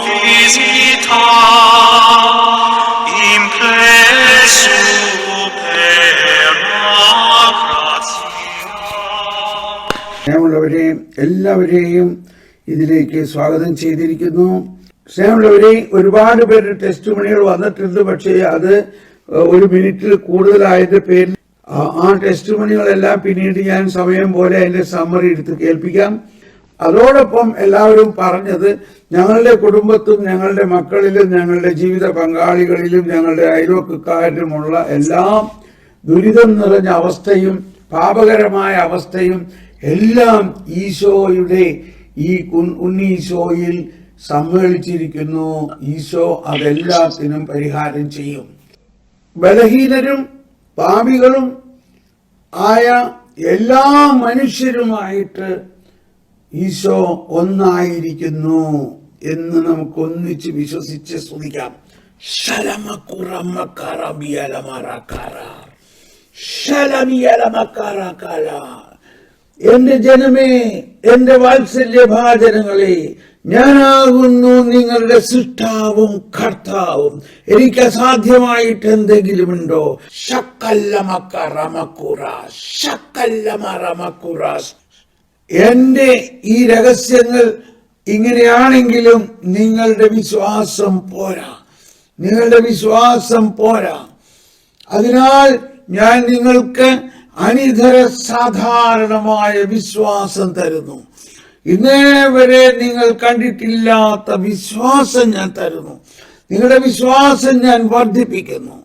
visita impresu per സ്നേഹമുള്ളവരെ എല്ലാവരെയും ഇതിലേക്ക് സ്വാഗതം ചെയ്തിരിക്കുന്നു. സ്നേഹമുള്ളവരെ, ഒരുപാട് പേരുടെ ടെസ്റ്റ് മണികൾ വന്നിട്ടുണ്ട്. പക്ഷേ അത് ഒരു മിനിറ്റിൽ കൂടുതലായതിന്റെ പേരിൽ ആ ടെസ്റ്റ് മണികളെല്ലാം പിന്നീട് ഞാൻ സമയം പോലെ അതിന്റെ സമ്മറി എടുത്ത് കേൾപ്പിക്കാം. അതോടൊപ്പം എല്ലാവരും പറഞ്ഞത് ഞങ്ങളുടെ കുടുംബത്തും ഞങ്ങളുടെ മക്കളിലും ഞങ്ങളുടെ ജീവിത പങ്കാളികളിലും ഞങ്ങളുടെ അയൽവക്കക്കാരിലുമുള്ള എല്ലാം ദുരിതം നിറഞ്ഞ അവസ്ഥയും പാപകരമായ അവസ്ഥയും എല്ലാം ഈശോയുടെ ഈ ഉണ്ണീശോയിൽ സമ്മേളിച്ചിരിക്കുന്നു. ഈശോ അതെല്ലാത്തിനും പരിഹാരം ചെയ്യും. ബലഹീനരും പാപികളും ആയ എല്ലാ മനുഷ്യരുമായിട്ട് ഈശോ ഒന്നായിരിക്കുന്നു എന്ന് നമുക്ക് ഒന്നിച്ച് വിശ്വസിച്ച് സ്തുതിക്കാം. എന്റെ ജനമേ, എന്റെ വാത്സല്യഭാജനങ്ങളെ, ഞാനാകുന്നു നിങ്ങളുടെ സൃഷ്ടാവും കർത്താവും. എനിക്ക് അസാധ്യമായിട്ട് എന്തെങ്കിലുമുണ്ടോ? എന്റെ ഈ രഹസ്യങ്ങൾ ഇങ്ങനെയാണെങ്കിലും നിങ്ങളുടെ വിശ്വാസം പോരാ. അതിനാൽ ഞാൻ നിങ്ങൾക്ക് അനിതര സാധാരണമായ വിശ്വാസം തരുന്നു. ഇന്നേ വരെ നിങ്ങൾ കണ്ടിട്ടില്ലാത്ത വിശ്വാസം ഞാൻ തരുന്നു. നിങ്ങളുടെ വിശ്വാസം ഞാൻ വർദ്ധിപ്പിക്കുന്നു.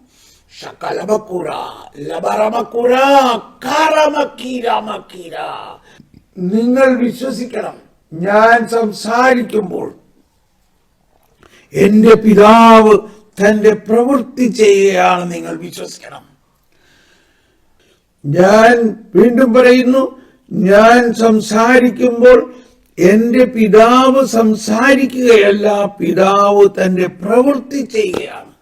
നിങ്ങൾ വിശ്വസിക്കണം. ഞാൻ സംസാരിക്കുമ്പോൾ എന്റെ പിതാവ് തന്റെ പ്രവൃത്തി ചെയ്യുകയാണ്. നിങ്ങൾ വിശ്വസിക്കണം. ഞാൻ വീണ്ടും പറയുന്നു, ഞാൻ സംസാരിക്കുമ്പോൾ എന്റെ പിതാവ് സംസാരിക്കുകയല്ല, പിതാവ് തന്റെ പ്രവൃത്തി ചെയ്യുകയാണ്.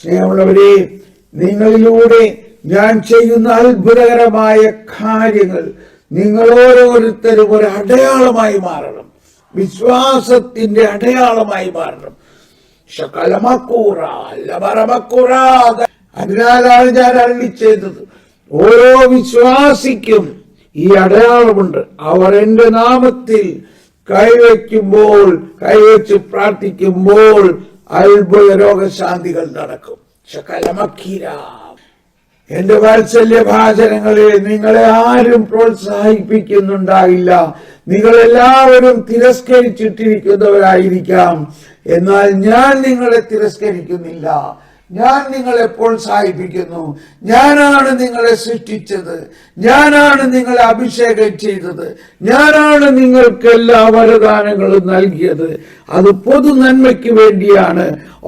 സ്നേഹമുള്ളവരെ, നിങ്ങളിലൂടെ ഞാൻ ചെയ്യുന്ന അത്ഭുതകരമായ കാര്യങ്ങൾ നിങ്ങൾ ഓരോരുത്തരും ഒരു അടയാളമായി മാറണം. വിശ്വാസത്തിന്റെ അടയാളമായി മാറണം. അതിനാലാണ് ഞാൻ അരുളി ചെയ്തത്, ഓരോ വിശ്വാസിക്കും ഈ അടയാളമുണ്ട്. അവർ എന്റെ നാമത്തിൽ കൈവച്ച് പ്രാർത്ഥിക്കുമ്പോൾ അത്ഭുത രോഗശാന്തികൾ നടക്കും. എന്റെ വാത്സല്യഭാചനങ്ങളെ, നിങ്ങളെ ആരും പ്രോത്സാഹിപ്പിക്കുന്നുണ്ടാകില്ല. നിങ്ങളെല്ലാവരും തിരസ്കരിച്ചിട്ടിരിക്കുന്നവരായിരിക്കാം. എന്നാൽ ഞാൻ നിങ്ങളെ തിരസ്കരിക്കുന്നില്ല. ഞാൻ നിങ്ങളെ പ്രോത്സാഹിപ്പിക്കുന്നു. ഞാനാണ് നിങ്ങളെ സൃഷ്ടിച്ചത്. ഞാനാണ് നിങ്ങളെ അഭിഷേകം ചെയ്തത്. ഞാനാണ് നിങ്ങൾക്ക് എല്ലാ വരദാനങ്ങളും നൽകിയത്. അത് പൊതു നന്മയ്ക്ക് വേണ്ടിയാണ്.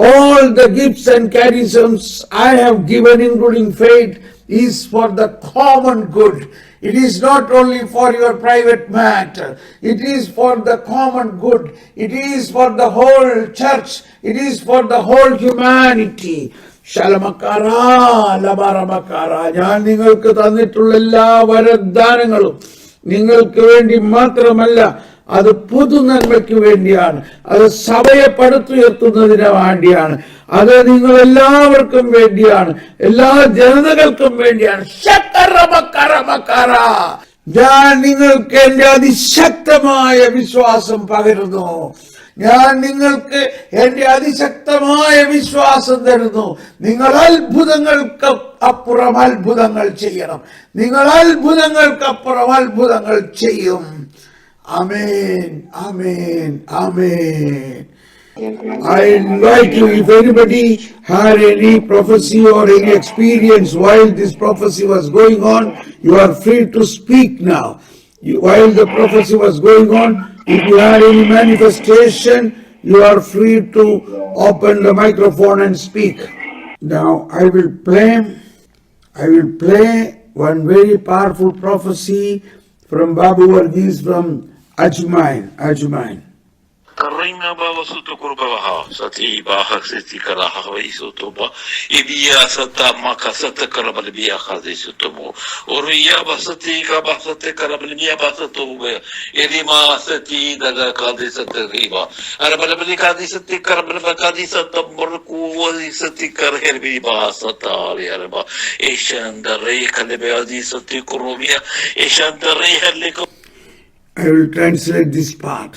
All the gifts and charisms I have given, including faith, is for the common good. It is not only for your private matter. It is for the common good. It is for the whole church. It is for the whole humanity. ഞാൻ നിങ്ങൾക്ക് തന്നിട്ടുള്ള എല്ലാ വരദാനങ്ങളും നിങ്ങൾക്ക് വേണ്ടി മാത്രമല്ല, അത് പൊതു നന്മയ്ക്ക് വേണ്ടിയാണ്. അത് സഭയെ പടുത്തുയർത്തുന്നതിന് വേണ്ടിയാണ്. അത് നിങ്ങൾ എല്ലാവർക്കും വേണ്ടിയാണ്, എല്ലാ ജനതകൾക്കും വേണ്ടിയാണ്. ഞാൻ നിങ്ങൾക്ക് എന്റെ അതിശക്തമായ വിശ്വാസം പകരുന്നു. ഞാൻ നിങ്ങൾക്ക് എന്റെ അതിശക്തമായ വിശ്വാസം തരുന്നു. നിങ്ങൾ അത്ഭുതങ്ങൾക്ക് അപ്പുറം അത്ഭുതങ്ങൾ ചെയ്യണം. നിങ്ങൾ അത്ഭുതങ്ങൾക്കപ്പുറം അത്ഭുതങ്ങൾ ചെയ്യും. Amen, amen, amen. I invite you, if anybody had any prophecy or any experience while this prophecy was going on, you are free to speak now. While the prophecy was going on, if you had any manifestation, you are free to open the microphone and speak. Now I will play one very powerful prophecy from Babu Varghese from Ajmain. Karima bawa sutu kurbaha sati bahak siti karaha wai sutu ba ibiya sata maka sata karabal biya khadi sutu mo oriya basati ka basati karabal biya basatu be edima sati daga khadi sata riba arabal biya khadi sati karabal khadi sata burku wali sati karher bi basata ali araba eshandare kalbe adi sati kurubiya eshandare haliko. I will translate this part.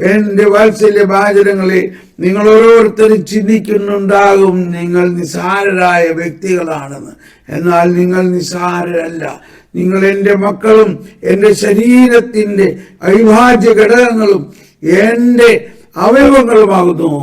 എന്റെ വാത്സല്യ ഭാചനങ്ങളെ നിങ്ങൾ ഓരോരുത്തരും ചിന്തിക്കുന്നുണ്ടാകും നിങ്ങൾ നിസ്സാരരായ വ്യക്തികളാണെന്ന്. എന്നാൽ നിങ്ങൾ നിസ്സാരരല്ല. നിങ്ങൾ എന്റെ മക്കളും എന്റെ ശരീരത്തിന്റെ അവിഭാജ്യ ഘടകങ്ങളും എന്റെ അവയവങ്ങളുമാകുന്നു.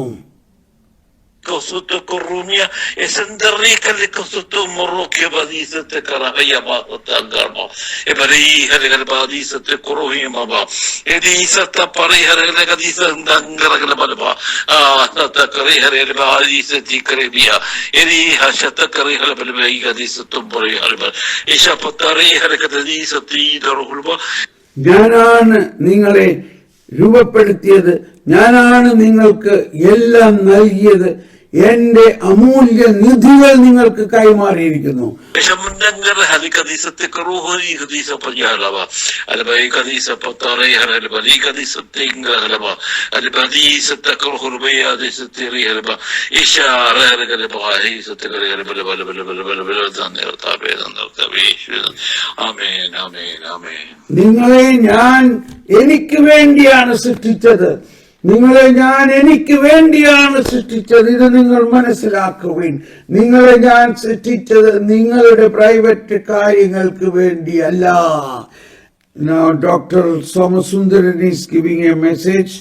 Kosuto korumia esenderika le kosuto moroke badisa te karaya bata garmo e bari hare badisa te korohi maba edisa ta pare hare gadisa ndangara gala balba ta kare hare badisa ti karebiya edi hashata kare hare balba gadisa to pare hare ba esha patare hare gadisa ti darulba. ഞാനാണ് നിങ്ങളെ രൂപപ്പെടുത്തിയത്, ഞാനാണ് നിങ്ങൾക്ക് എല്ലാം നൽകിയത്, എന്റെ അമൂല്യ നിധികൾ നിങ്ങൾക്ക് കൈമാറിയിരിക്കുന്നു. നിങ്ങളെ ഞാൻ എനിക്ക് വേണ്ടിയാണ് സൃഷ്ടിച്ചത്. നിങ്ങളെ ഞാൻ എനിക്ക് വേണ്ടിയാണ് സൃഷ്ടിച്ചത്. ഇത് നിങ്ങൾ മനസ്സിലാക്കുവിൻ. നിങ്ങളെ ഞാൻ സൃഷ്ടിച്ചത് നിങ്ങളുടെ പ്രൈവറ്റ് കാര്യങ്ങൾക്ക് വേണ്ടിയല്ല. Now Dr. Somasundaran is giving a message.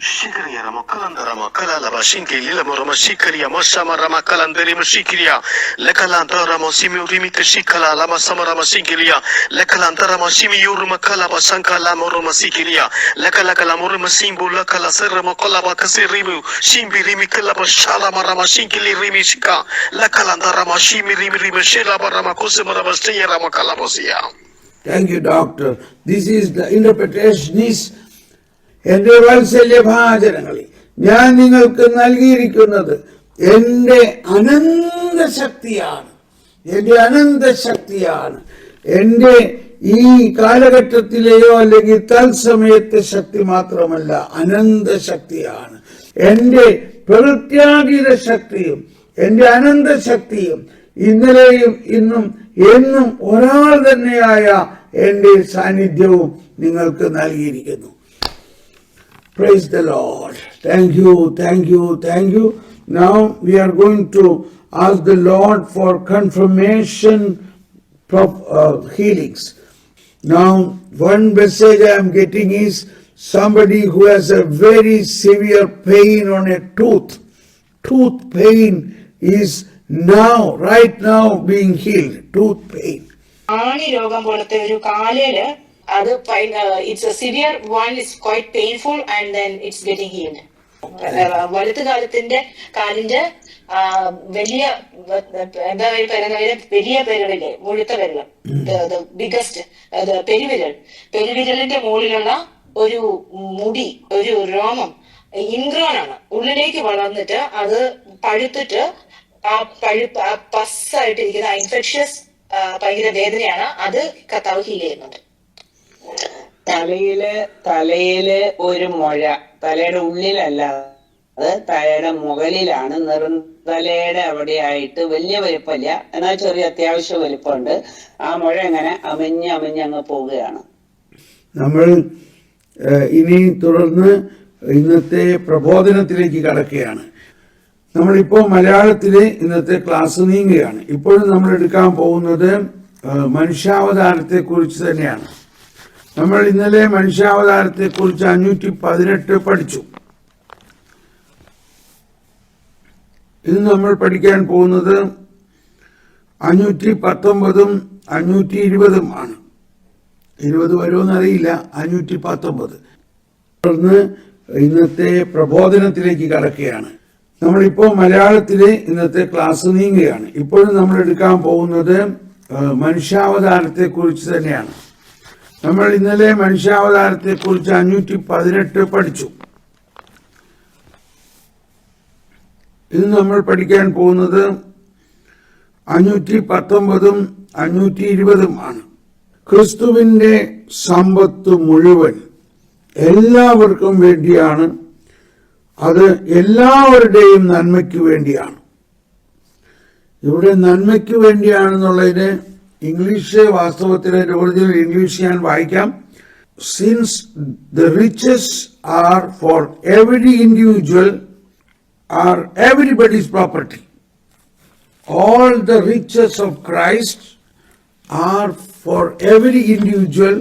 Shikriya Ramakalanda Ramakala Bashinkili Lamorama Shikriya Mashama Ramakalandari Mashikriya Lekalanta Ramosimi Rimika Shikala Lama Samarama Sinkiria Lekalanta Ramashimi Yurmakala Basanka Lamorama Sikiria Lekalakala Morima Simbu Lakala Seramakola Bakasirimu Shimbi Rimikala Bashala Marama Shinkili Rimishika Lekalanta Ramashimi Rimishila Baramakusima Rabastia Ramakalabosia. Thank you, Doctor. This is the interpretation is എന്റെ വാത്സല്യ ഭാചനങ്ങളെ ഞാൻ നിങ്ങൾക്ക് നൽകിയിരിക്കുന്നത് എന്റെ അനന്ത ശക്തിയാണ്. എന്റെ അനന്ത ശക്തിയാണ്. എന്റെ ഈ കാലഘട്ടത്തിലെയോ അല്ലെങ്കിൽ തത്സമയത്തെ ശക്തി മാത്രമല്ല, അനന്ത ശക്തിയാണ്. എന്റെ പ്രത്യാഗിത ശക്തിയും എന്റെ അനന്ത ശക്തിയും ഇന്നലെയും ഇന്നും എന്നും ഒരാൾ തന്നെയായ എന്റെ സാന്നിധ്യവും നിങ്ങൾക്ക് നൽകിയിരിക്കുന്നു. Praise the Lord. Thank you, thank you, thank you. Now we are going to ask the Lord for confirmation healings. Now, one message I am getting is somebody who has a very severe pain on a tooth. Tooth pain is now, right now being healed. Tooth pain. ആണി രോഗം പോലത്തെ ഒരു കാലില് അത് it's A severe one, it's quite painful and then it's getting healed. വലത്ത് കാലിന്റെ വലിയ എന്താ പറയുന്ന വലിയ പെരുവിരല്, മുഴുത്ത വിരല്, ബിഗസ്റ്റ് പെരുവിരലിന്റെ മുകളിലുള്ള ഒരു മുടി, ഒരു രോമം ഇൻഗ്രോൺ ആണ്, ഉള്ളിലേക്ക് വളർന്നിട്ട് അത് പഴുത്തിട്ട് ആ പസ്സായിട്ടിരിക്കുന്ന ഇൻഫെക്ഷ്യസ് ഭയങ്കര വേദനയാണ്. അത് കർത്താവ് ഹീൽ ചെയ്യുന്നുണ്ട്. തലയില് ഒരു മുഴ, തലയുടെ ഉള്ളിലല്ല, അത് തലയുടെ മുകളിലാണ്. തലയുടെ അവിടെയായിട്ട് വലിയ വലിപ്പമില്ല, എന്നാൽ ചെറിയ അത്യാവശ്യം വലിപ്പമുണ്ട്. ആ മുഴ ഇങ്ങനെ അമിഞ്ഞ് അങ്ങ് പോവുകയാണ്. നമ്മൾ ഇനി തുടർന്ന് ഇന്നത്തെ പ്രബോധനത്തിലേക്ക് കടക്കുകയാണ്. നമ്മളിപ്പോൾ മലയാളത്തിലെ ഇന്നത്തെ ക്ലാസ് നീങ്ങുകയാണ്. ഇപ്പോഴും നമ്മൾ എടുക്കാൻ പോകുന്നത് മനുഷ്യാവതാരത്തെ കുറിച്ച് തന്നെയാണ്. നമ്മൾ ഇന്നലെ മനുഷ്യാവതാരത്തെ കുറിച്ച് 518 പഠിച്ചു. ഇന്ന് നമ്മൾ പഠിക്കാൻ പോകുന്നത് 519 520 ആണ്. 20 വരുമെന്നറിയില്ല. 519. തുടർന്ന് ഇന്നത്തെ പ്രബോധനത്തിലേക്ക് കടക്കുകയാണ്. നമ്മളിപ്പോൾ മലയാളത്തിലെ ഇന്നത്തെ ക്ലാസ് നീങ്ങുകയാണ്. ഇപ്പോഴും നമ്മൾ എടുക്കാൻ പോകുന്നത് മനുഷ്യാവതാരത്തെ കുറിച്ച് തന്നെയാണ്. നമ്മൾ ഇന്നലെ മനുഷ്യാവതാരത്തെ കുറിച്ച് 518 പഠിച്ചു. ഇത് നമ്മൾ പഠിക്കാൻ പോകുന്നത് 519 520 ക്രിസ്തുവിന്റെ സമ്പത്ത് മുഴുവൻ എല്ലാവർക്കും വേണ്ടിയാണ്. അത് എല്ലാവരുടെയും നന്മയ്ക്ക് വേണ്ടിയാണ്. ഇവിടെ നന്മയ്ക്ക് വേണ്ടിയാണെന്നുള്ളതിന് ഇംഗ്ലീഷ് വാസ്തവത്തിലെ ഒറിജിനൽ ഇംഗ്ലീഷ് ഞാൻ വായിക്കാം. Since the riches are for every individual, are everybody's property. All the riches of Christ are for every individual.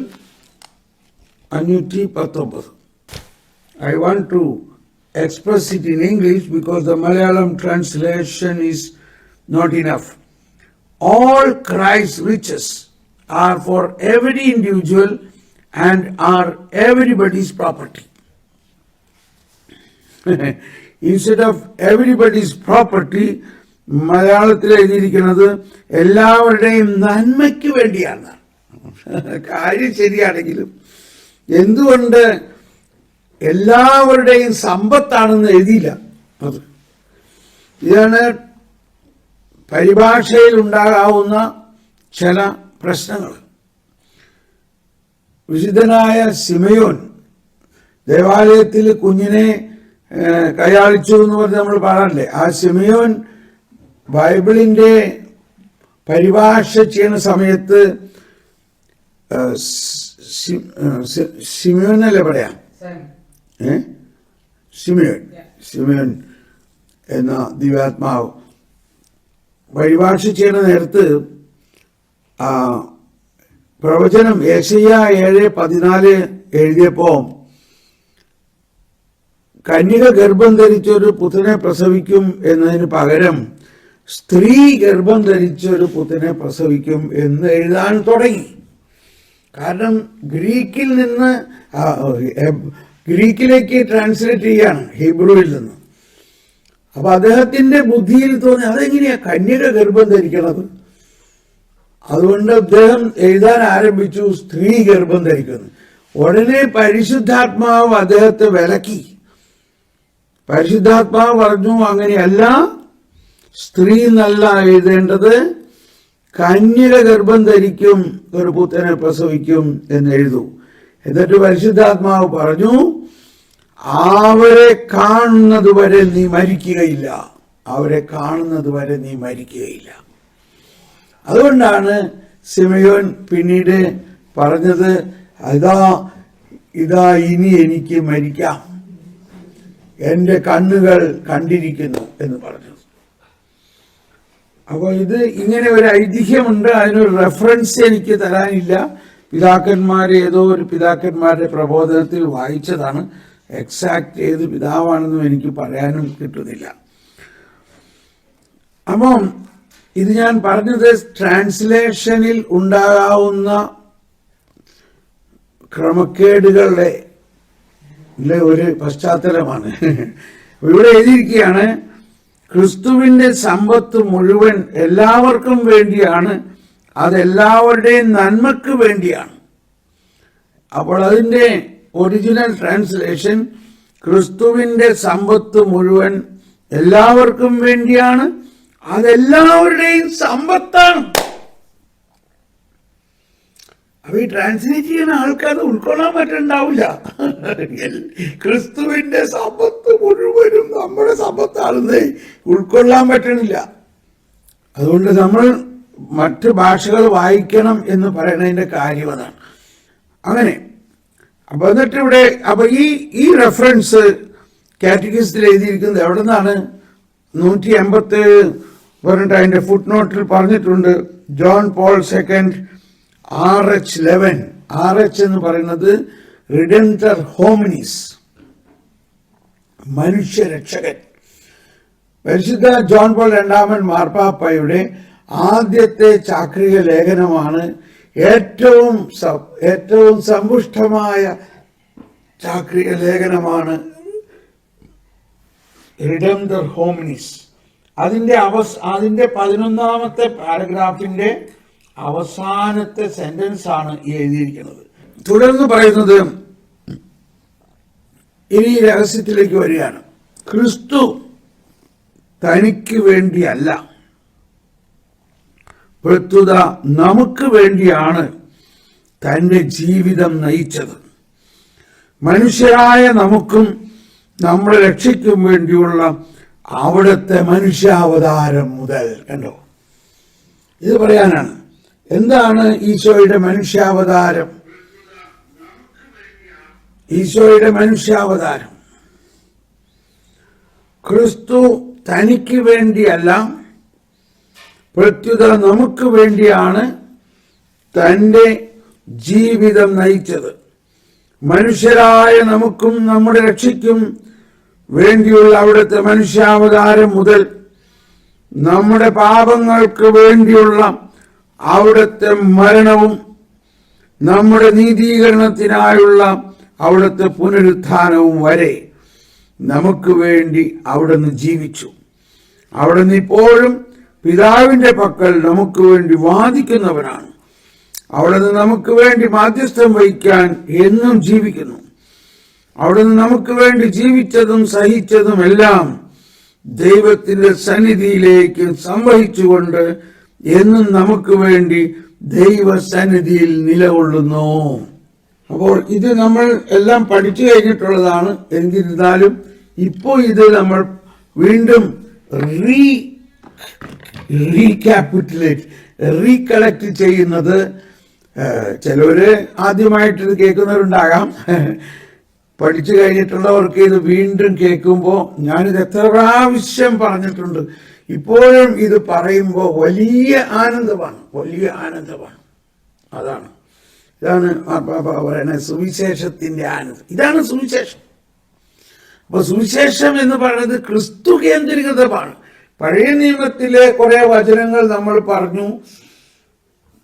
519. I want to express it in English because the Malayalam translation is not enough. All Christ's riches are for every individual and are everybody's property. Instead of everybody's property, മലയാളത്തിൽ എഴുതിയിരിക്കുന്നത് എല്ലാവരുടെയും നന്മയ്ക്ക് വേണ്ടിയാണ്. കാര്യം ശരിയാണെങ്കിലും എന്തുകൊണ്ട് എല്ലാവരുടെയും സമ്പത്താണെന്ന് എഴുതിയില്ല? അത് ഇതാണ് പരിഭാഷയിൽ ഉണ്ടാകാവുന്ന ചില പ്രശ്നങ്ങൾ. വിശുദ്ധനായ ശിമയോൻ ദേവാലയത്തിൽ കുഞ്ഞിനെ കൈയാളിച്ചു എന്ന് പറഞ്ഞ് നമ്മൾ പാടാറില്ലേ? ആ ശിമയോൻ ബൈബിളിന്റെ പരിഭാഷ ചെയ്യുന്ന സമയത്ത് ശിമയോൻ അല്ലേ പറയാം? ശിമയോൻ എന്ന ദിവ്യാത്മാവ് പരിഭാഷ ചെയ്യുന്ന നേരത്ത് പ്രവചനം യെശയ്യാ 7:14 എഴുതിയപ്പോ കന്യക ഗർഭം ധരിച്ചൊരു പുത്രനെ പ്രസവിക്കും എന്നതിന് പകരം സ്ത്രീ ഗർഭം ധരിച്ചൊരു പുത്രനെ പ്രസവിക്കും എന്ന് എഴുതാൻ തുടങ്ങി. കാരണം ഗ്രീക്കിൽ നിന്ന് ഗ്രീക്കിലേക്ക് ട്രാൻസ്ലേറ്റ് ചെയ്യാണ് ഹീബ്രുവിൽ നിന്ന്. അപ്പൊ അദ്ദേഹത്തിന്റെ ബുദ്ധിയിൽ തോന്നി അതെങ്ങനെയാ കന്യക ഗർഭം ധരിക്കണത്? അതുകൊണ്ട് അദ്ദേഹം എഴുതാൻ ആരംഭിച്ചു സ്ത്രീ ഗർഭം ധരിക്കുന്നു. ഉടനെ പരിശുദ്ധാത്മാവ് അദ്ദേഹത്തെ വിലക്കി. പരിശുദ്ധാത്മാവ് പറഞ്ഞു, അങ്ങനെയല്ല, സ്ത്രീ എന്നല്ല എഴുതേണ്ടത്, കന്യക ഗർഭം ധരിക്കും, ഒരു പുത്രനെ പ്രസവിക്കും എന്ന് എഴുതൂ. എന്നിട്ട് പരിശുദ്ധാത്മാവ് പറഞ്ഞു, അവരെ കാണുന്നത് വരെ നീ മരിക്കുകയില്ല. അവരെ കാണുന്നത് വരെ നീ മരിക്കുകയില്ല. അതുകൊണ്ടാണ് ശിമയോൻ പിന്നീട് പറഞ്ഞത്, ഇതാ ഇനി എനിക്ക് മരിക്കാം, എന്റെ കണ്ണുകൾ കണ്ടിരിക്കുന്നു എന്ന് പറഞ്ഞു. അപ്പോൾ ഇത് ഇങ്ങനെ ഒരു ഐതിഹ്യമുണ്ട്. അതിനൊരു റെഫറൻസ് എനിക്ക് തരാനില്ല. ഏതോ ഒരു പിതാക്കന്മാരുടെ പ്രബോധനത്തിൽ വായിച്ചതാണ്. എക്സാക്ട് ഏത് പിതാവാണെന്നും എനിക്ക് പറയാനും കിട്ടുന്നില്ല. അപ്പം ഇത് ഞാൻ പറഞ്ഞത് ട്രാൻസ്ലേഷനിൽ ഉണ്ടാകാവുന്ന ക്രമക്കേടുകളുടെ ഒരു പശ്ചാത്തലമാണ്. ഇവിടെ എഴുതിയിരിക്കുകയാണ്, ക്രിസ്തുവിന്റെ സമ്പത്ത് മുഴുവൻ എല്ലാവർക്കും വേണ്ടിയാണ്, അതെല്ലാവരുടെയും നന്മക്ക് വേണ്ടിയാണ്. അപ്പോൾ അതിന്റെ ഒറിജിനൽ ട്രാൻസ്ലേഷൻ ക്രിസ്തുവിന്റെ സമ്പത്ത് മുഴുവൻ എല്ലാവർക്കും വേണ്ടിയാണ്, അതെല്ലാവരുടെയും സമ്പത്താണ്. അപ്പൊ ഈ ട്രാൻസ്ലേറ്റ് ചെയ്യുന്ന ആൾക്കാർ ഉൾക്കൊള്ളാൻ പറ്റുന്നുണ്ടാവില്ല. ക്രിസ്തുവിന്റെ സമ്പത്ത് മുഴുവനും നമ്മുടെ സമ്പത്താണെന്ന് ഉൾക്കൊള്ളാൻ പറ്റണില്ല. അതുകൊണ്ട് നമ്മൾ മറ്റ് ഭാഷകൾ വായിക്കണം എന്ന് പറയുന്നതിന്റെ കാര്യം അതാണ്. അങ്ങനെ അപ്പൊ എന്നിട്ട് ഇവിടെ അപ്പൊ ഈ റെഫറൻസ് കാറ്റഗിസത്തിൽ എഴുതിയിരിക്കുന്നത് എവിടെ നിന്നാണ്? 187 പറഞ്ഞിട്ട് അതിന്റെ ഫുട് നോട്ടിൽ പറഞ്ഞിട്ടുണ്ട്, John Paul II RH11. RH എന്ന് പറയുന്നത് റിഡംപ്റ്റർ ഹോമിനിസ്, മനുഷ്യരക്ഷകൻ. പരിശുദ്ധ ജോൺ പോൾ II മാർപ്പാപ്പയുടെ ആദ്യത്തെ ചാക്രിക ലേഖനമാണ്. ഏറ്റവും സമ്പുഷ്ടമായ ചാക്രിക ലേഖനമാണ് റിഡംപ്റ്റർ ഹോമിനിസ്. അതിന്റെ 11ാമത്തെ പാരഗ്രാഫിന്റെ അവസാനത്തെ സെന്റൻസ് ആണ് ഈ എഴുതിയിരിക്കുന്നത്. തുടർന്ന് പറയുന്നത്, ഇനി രഹസ്യത്തിലേക്ക് വരികയാണ്. ക്രിസ്തു തനിക്ക് വേണ്ടിയല്ല, പ്രസ്തുത നമുക്ക് വേണ്ടിയാണ് തന്റെ ജീവിതം നയിച്ചത്. മനുഷ്യരായ നമുക്കും നമ്മുടെ രക്ഷയ്ക്കും വേണ്ടിയുള്ള അവിടുത്തെ മനുഷ്യാവതാരം മുതൽ, കണ്ടോ, ഇത് പറയാനാണ്. എന്താണ് ഈശോയുടെ മനുഷ്യാവതാരം? ഈശോയുടെ മനുഷ്യാവതാരം ക്രിസ്തു തനിക്ക് വേണ്ടിയല്ല, പ്രത്യുത നമുക്ക് വേണ്ടിയാണ് തന്റെ ജീവിതം നയിച്ചത്. മനുഷ്യരായ നമുക്കും നമ്മുടെ രക്ഷയ്ക്കും വേണ്ടിയുള്ള അവിടുത്തെ മനുഷ്യാവതാരം മുതൽ നമ്മുടെ പാപങ്ങൾക്ക് വേണ്ടിയുള്ള അവിടുത്തെ മരണവും നമ്മുടെ നീതീകരണത്തിനായുള്ള അവിടുത്തെ പുനരുത്ഥാനവും വരെ നമുക്ക് വേണ്ടി അവിടുന്ന് ജീവിച്ചു. അവിടുന്ന് ഇപ്പോഴും പിതാവിന്റെ പക്കൽ നമുക്ക് വേണ്ടി വാദിക്കുന്നവനാണ്. അവിടുന്ന് നമുക്ക് വേണ്ടി മാധ്യസ്ഥം വഹിക്കാൻ എന്നും ജീവിക്കുന്നു. അവിടുന്ന് നമുക്ക് വേണ്ടി ജീവിച്ചതും സഹിച്ചതും എല്ലാം ദൈവത്തിന്റെ സന്നിധിയിലേക്ക് സംവഹിച്ചുകൊണ്ട് എന്നും നമുക്ക് വേണ്ടി ദൈവസന്നിധിയിൽ നിലകൊള്ളുന്നു. അപ്പോൾ ഇത് നമ്മൾ എല്ലാം പഠിച്ചു കഴിഞ്ഞിട്ടുള്ളതാണ്. എന്നിരുന്നാലും ഇപ്പോൾ ഇത് നമ്മൾ വീണ്ടും റീകളക്ട് ചെയ്യുന്നത്, ചിലവര് ആദ്യമായിട്ട് ഇത് കേൾക്കുന്നവരുണ്ടാകാം. പഠിച്ചു കഴിഞ്ഞിട്ടുള്ളവർക്ക് ഇത് വീണ്ടും കേൾക്കുമ്പോൾ, ഞാനിത് എത്ര പ്രാവശ്യം പറഞ്ഞിട്ടുണ്ട്, ഇപ്പോഴും ഇത് പറയുമ്പോൾ വലിയ ആനന്ദമാണ്, വലിയ ആനന്ദമാണ്. ഇതാണ് പറയുന്നത് സുവിശേഷത്തിന്റെ ആനന്ദം. ഇതാണ് സുവിശേഷം. അപ്പൊ സുവിശേഷം എന്ന് പറയുന്നത് ക്രിസ്തു കേന്ദ്രീകൃതമാണ്. പഴയ നിയമത്തിലെ കുറെ വചനങ്ങൾ നമ്മൾ പറഞ്ഞു,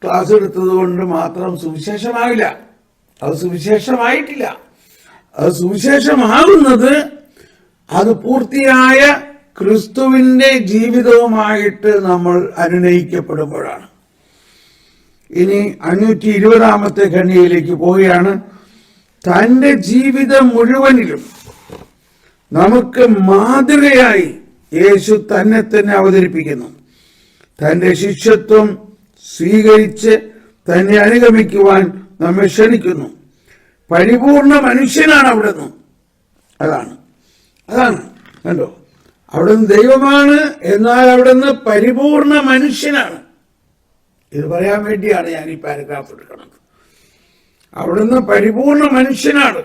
ക്ലാസ് എടുത്തത് കൊണ്ട് മാത്രം സുവിശേഷമാവില്ല. അത് സുവിശേഷമായിട്ടില്ല. അത് സുവിശേഷമാകുന്നത് അത് പൂർത്തിയായ ക്രിസ്തുവിന്റെ ജീവിതവുമായിട്ട് നമ്മൾ അനുനയിക്കപ്പെടുമ്പോഴാണ്. ഇനി 520 ഖണ്ഡികയിലേക്ക് പോവുകയാണ്. തന്റെ ജീവിതം മുഴുവനിലും നമുക്ക് മാതൃകയായി യേശു തന്നെ അവതരിപ്പിക്കുന്നു. തന്റെ ശിഷ്യത്വം സ്വീകരിച്ച് തന്നെ അനുഗമിക്കുവാൻ നമ്മെ ക്ഷണിക്കുന്നു. പരിപൂർണ മനുഷ്യനാണ് അവിടുന്ന്. അതാണ് കണ്ടോ, അവിടുന്ന് ദൈവമാണ്, എന്നാൽ അവിടുന്ന് പരിപൂർണ മനുഷ്യനാണ്. ഇത് പറയാൻ വേണ്ടിയാണ് ഞാൻ ഈ പാരഗ്രാഫ് എടുക്കുന്നത്. അവിടുന്ന് പരിപൂർണ മനുഷ്യനാണ്.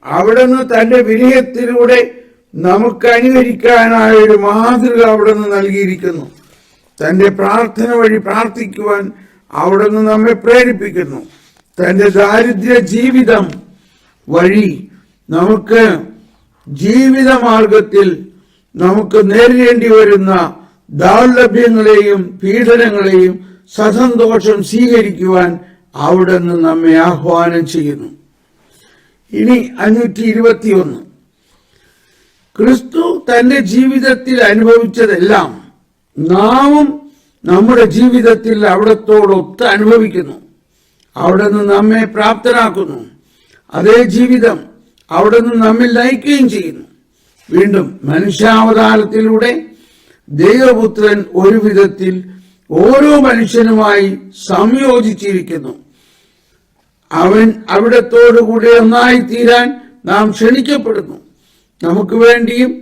അവിടുന്ന് തന്റെ വിനയത്തിലൂടെ നമുക്ക് അനുകരിക്കാനായ ഒരു മാതൃക അവിടുന്ന് നൽകിയിരിക്കുന്നു. തന്റെ പ്രാർത്ഥന വഴി പ്രാർത്ഥിക്കുവാൻ അവിടുന്ന് നമ്മെ പ്രേരിപ്പിക്കുന്നു. തന്റെ ദാരിദ്ര്യ ജീവിതം വഴി നമുക്ക് ജീവിതമാർഗത്തിൽ നമുക്ക് നേരിടേണ്ടി വരുന്ന ദൗർലഭ്യങ്ങളെയും പീഡനങ്ങളെയും സസന്തോഷം സ്വീകരിക്കുവാൻ അവിടുന്ന് നമ്മെ ആഹ്വാനം ചെയ്യുന്നു. ഇനി 521. ക്രിസ്തു തന്റെ ജീവിതത്തിൽ അനുഭവിച്ചതെല്ലാം നാമും നമ്മുടെ ജീവിതത്തിൽ അവിടത്തോടൊത്ത് അനുഭവിക്കുന്നു. അവിടുന്ന് നമ്മെ പ്രാപ്തനാക്കുന്നു. അതേ ജീവിതം അവിടുന്ന് നമ്മിൽ നയിക്കുകയും ചെയ്യുന്നു. വീണ്ടും മനുഷ്യാവതാരത്തിലൂടെ ദൈവപുത്രൻ ഒരു വിധത്തിൽ ഓരോ മനുഷ്യനുമായി സംയോജിച്ചിരിക്കുന്നു. അവൻ അവിടത്തോടുകൂടി ഒന്നായി തീരാൻ നാം ക്ഷണിക്കപ്പെടുന്നു. നമുക്ക് വേണ്ടിയും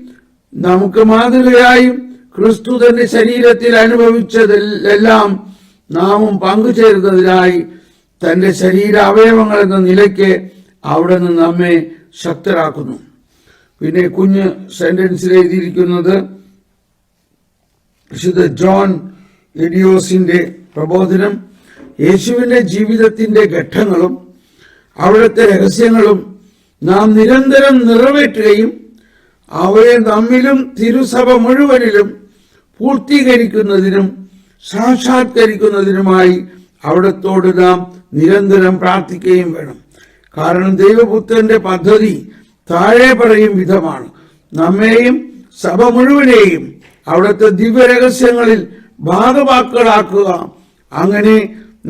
നമുക്ക് മാതൃകയായും ക്രിസ്തു തന്റെ ശരീരത്തിൽ അനുഭവിച്ചതെല്ലാം നാമും പങ്കുചേരുന്നതിനായി തന്റെ ശരീര അവയവങ്ങൾ എന്ന നിലയ്ക്ക് അവിടുന്ന് നമ്മെ ശക്തരാക്കുന്നു. പിന്നെ കുഞ്ഞ് സെന്റൻസിൽ എഴുതിയിരിക്കുന്നത് വിശുദ്ധ ജോൺ എഡിയോസിന്റെ പ്രബോധനം. യേശുവിന്റെ ജീവിതത്തിന്റെ ഘട്ടങ്ങളും അവിടുത്തെ രഹസ്യങ്ങളും നാം നിരന്തരം നിറവേറ്റുകയും അവയെ നമ്മിലും തിരുസഭ മുഴുവനിലും പൂർത്തീകരിക്കുന്നതിനും സാക്ഷാത്കരിക്കുന്നതിനുമായി അവിടത്തോട് നാം നിരന്തരം പ്രാർത്ഥിക്കുകയും വേണം. കാരണം ദൈവപുത്രന്റെ പദ്ധതി താഴെ പറയും വിധമാണ്. നമ്മെയും സഭ മുഴുവനെയും അവിടുത്തെ ദിവ്യരഹസ്യങ്ങളിൽ ഭാഗവാക്കുകളാക്കുക. അങ്ങനെ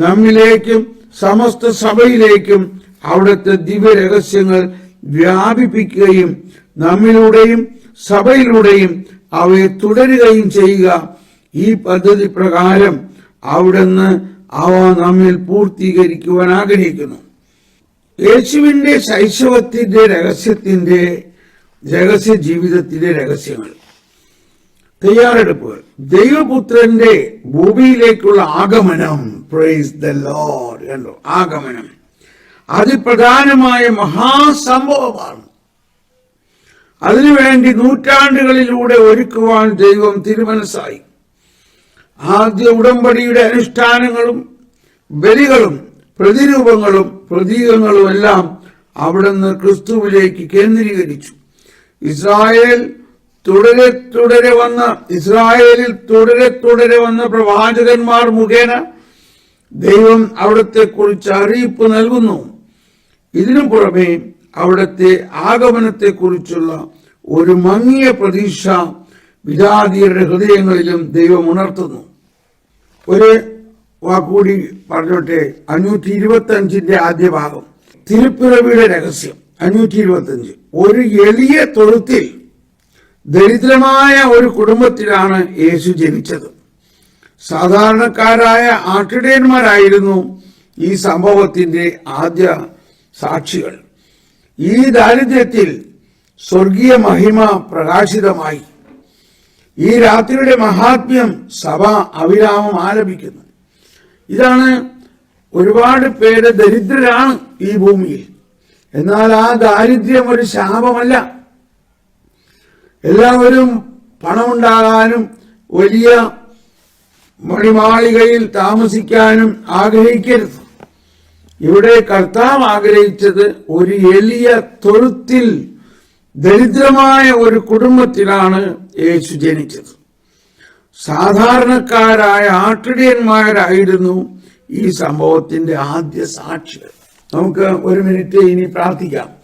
നമ്മിലേക്കും സമസ്ത സഭയിലേക്കും അവിടുത്തെ ദിവ്യരഹസ്യങ്ങൾ വ്യാപിപ്പിക്കുകയും നമ്മിലൂടെയും സഭയിലൂടെയും അവയെ തുടരുകയും ചെയ്യുക. ഈ പദ്ധതി പ്രകാരം അവിടുന്ന് അവ നമ്മിൽ പൂർത്തീകരിക്കുവാൻ ആഗ്രഹിക്കുന്നു. യേശുവിന്റെ ശൈശവത്തിന്റെ രഹസ്യ ജീവിതത്തിന്റെ രഹസ്യങ്ങൾ, തയ്യാറെടുപ്പുകൾ, ദൈവപുത്രന്റെ ഭൂമിയിലേക്കുള്ള ആഗമനം. Praise the lord. കണ്ടോ, ആഗമനം അതിപ്രധാനമായ മഹാസംഭവമാണ്. അതിനുവേണ്ടി നൂറ്റാണ്ടുകളിലൂടെ ഒരുക്കുവാൻ ദൈവം തിരുമനസ്സായി. ആദ്യ ഉടമ്പടിയുടെ അനുഷ്ഠാനങ്ങളും ബലികളും പ്രതിരൂപങ്ങളും പ്രതീകങ്ങളും എല്ലാം അവിടുന്ന് ക്രിസ്തുവിലേക്ക് കേന്ദ്രീകരിച്ചു. ഇസ്രായേലിൽ തുടരെ വന്ന പ്രവാചകന്മാർ മുഖേന ദൈവം അവിടത്തെ കുറിച്ച് അറിയിപ്പ് നൽകുന്നു. ഇതിനു പുറമെ അവിടത്തെ ആഗമനത്തെ കുറിച്ചുള്ള ഒരു മങ്ങിയ പ്രതീക്ഷ വിജാതീയരുടെ ഹൃദയങ്ങളിലും ദൈവം ഉണർത്തുന്നു. ഒരു വാക്കുകൂടി പറഞ്ഞോട്ടെ. 525 ആദ്യ ഭാഗം, തിരുപ്പിറവിയുടെ രഹസ്യം. 525. ഒരു എളിയ തൊഴുത്തിൽ ദരിദ്രമായ ഒരു കുടുംബത്തിലാണ് യേശു ജനിച്ചത്. സാധാരണക്കാരായ ആട്ടിടയന്മാരായിരുന്നു ഈ സംഭവത്തിന്റെ ആദ്യ സാക്ഷികൾ. ഈ ദാരിദ്ര്യത്തിൽ സ്വർഗീയ മഹിമ പ്രകാശിതമായി. ഈ രാത്രിയുടെ മഹാത്മ്യം സഭ അവിരാമം ആലപിക്കുന്നു. ഇതാണ്, ഒരുപാട് പേര് ദരിദ്രരാണ് ഈ ഭൂമിയിൽ. എന്നാൽ ആ ദാരിദ്ര്യം ഒരു ശാപമല്ല. എല്ലാവരും പണമുണ്ടാകാനും വലിയ മണിമാളികയിൽ താമസിക്കാനും ആഗ്രഹിക്കരുത്. ഇവിടെ കർത്താവ് ആഗ്രഹിച്ചത് ഒരു എളിയ തൊഴുത്തിൽ ദരിദ്രമായ ഒരു കുടുംബത്തിലാണ് യേശു ജനിച്ചത്. സാധാരണക്കാരായ ആട്ടിടയന്മാരായിരുന്നു ഈ സംഭവത്തിന്റെ ആദ്യ സാക്ഷികൾ. നമുക്ക് ഒരു മിനിറ്റ് ഇനി പ്രാർത്ഥിക്കാം.